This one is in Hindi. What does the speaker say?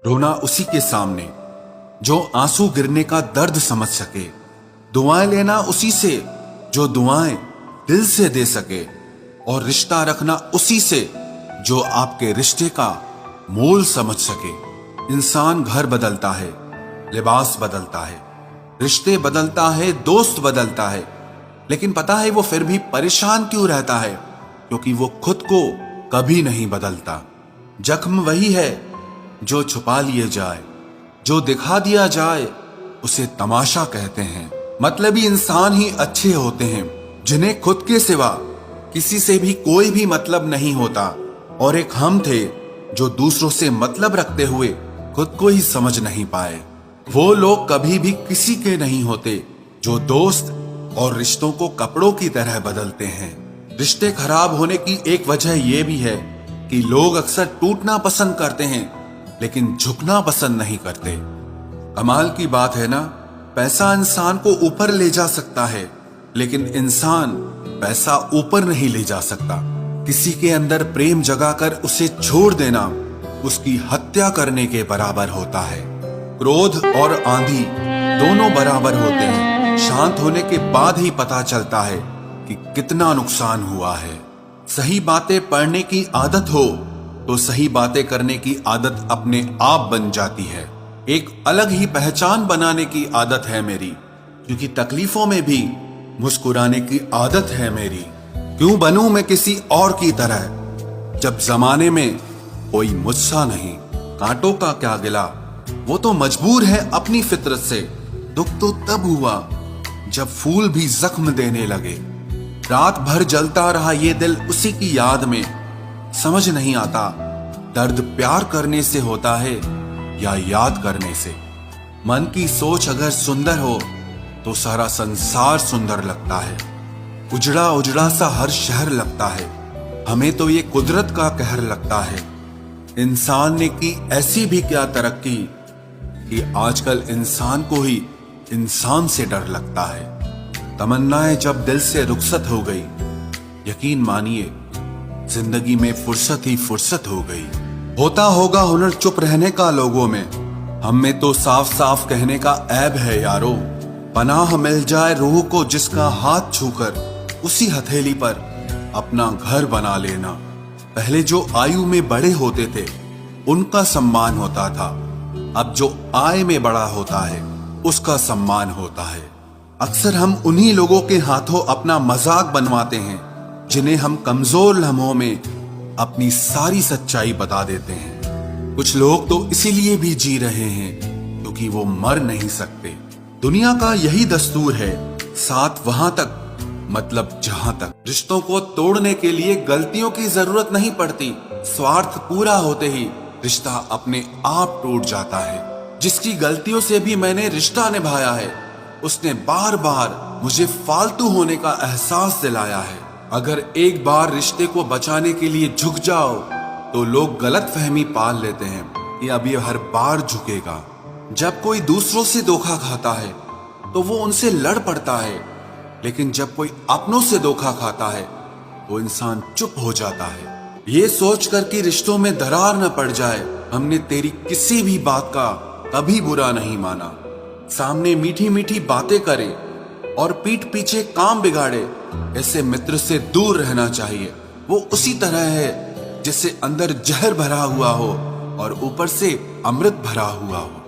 रोना उसी के सामने जो आंसू गिरने का दर्द समझ सके, दुआएं लेना उसी से जो दुआएं दिल से दे सके, और रिश्ता रखना उसी से जो आपके रिश्ते का मोल समझ सके। इंसान घर बदलता है, लिबास बदलता है, रिश्ते बदलता है, दोस्त बदलता है, लेकिन पता है वो फिर भी परेशान क्यों रहता है? क्योंकि वो खुद को कभी नहीं बदलता। जख्म वही है जो छुपा लिए जाए, जो दिखा दिया जाए उसे तमाशा कहते हैं। मतलबी इंसान ही अच्छे होते हैं जिन्हें खुद के सिवा किसी से भी कोई भी मतलब नहीं होता, और एक हम थे जो दूसरों से मतलब रखते हुए खुद को ही समझ नहीं पाए। वो लोग कभी भी किसी के नहीं होते जो दोस्त और रिश्तों को कपड़ों की तरह बदलते हैं। रिश्ते खराब होने की एक वजह यह भी है कि लोग अक्सर टूटना पसंद करते हैं लेकिन झुकना पसंद नहीं करते। कमाल की बात है ना, पैसा इंसान को ऊपर ले जा सकता है लेकिन इंसान पैसा ऊपर नहीं ले जा सकता। किसी के अंदर प्रेम जगाकर उसे छोड़ देना उसकी हत्या करने के बराबर होता है। क्रोध और आंधी दोनों बराबर होते हैं। शांत होने के बाद ही पता चलता है कि कितना नुकसान हुआ है। सही बातें पढ़ने की आदत हो तो सही बातें करने की आदत अपने आप बन जाती है। एक अलग ही पहचान बनाने की आदत है मेरी, क्योंकि तकलीफों में भी मुस्कुराने की आदत है मेरी। क्यों बनूं मैं किसी और की तरह जब जमाने में कोई मुझसा नहीं। कांटों का क्या गिला, वो तो मजबूर है अपनी फितरत से। दुख तो तब हुआ जब फूल भी जख्म देने लगे। रात भर जलता रहा ये दिल उसी की याद में। समझ नहीं आता दर्द प्यार करने से होता है या याद करने से। मन की सोच अगर सुंदर हो तो सारा संसार सुंदर लगता है। उजड़ा उजड़ा सा हर शहर लगता है। हमें तो ये कुदरत का कहर लगता है। इंसान ने की ऐसी भी क्या तरक्की कि आजकल इंसान को ही इंसान से डर लगता है। तमन्नाएं जब दिल से रुखसत हो गई, यकीन मानिए जिंदगी में फुर्सत ही फुर्सत हो गई। होता होगा हुनर चुप रहने का लोगों में, हम में तो साफ साफ कहने का ऐब है यारो। पनाह मिल जाए रूह को जिसका हाथ छूकर उसी हथेली पर अपना घर बना लेना। पहले जो आयु में बड़े होते थे उनका सम्मान होता था, अब जो आय में बड़ा होता है उसका सम्मान होता है। अक्सर हम उन्हीं लोगों के हाथों अपना मजाक बनवाते हैं जिन्हें हम कमजोर लम्हों में अपनी सारी सच्चाई बता देते हैं। कुछ लोग तो इसीलिए भी जी रहे हैं क्योंकि वो मर नहीं सकते। दुनिया का यही दस्तूर है, साथ वहां तक मतलब जहां तक। रिश्तों को तोड़ने के लिए गलतियों की जरूरत नहीं पड़ती। स्वार्थ पूरा होते ही रिश्ता अपने आप टूट जाता है। जिसकी गलतियों से भी मैंने रिश्ता निभाया है उसने बार बार मुझे फालतू होने का एहसास दिलाया है। अगर एक बार रिश्ते को बचाने के लिए झुक जाओ तो लोग गलत फहमी पाल लेते हैं कि अब ये हर बार झुकेगा। जब कोई दूसरों से धोखा खाता है तो वो उनसे लड़ पड़ता है, लेकिन जब कोई अपनों से धोखा खाता है तो इंसान चुप हो जाता है। ये सोचकर कि रिश्तों में दरार न पड़ जाए, हमने तेरी किसी भी बात का कभी बुरा नहीं माना। सामने मीठी मीठी बातें करे और पीठ पीछे काम बिगाड़े, ऐसे मित्र से दूर रहना चाहिए। वो उसी तरह है जिससे अंदर जहर भरा हुआ हो और ऊपर से अमृत भरा हुआ हो।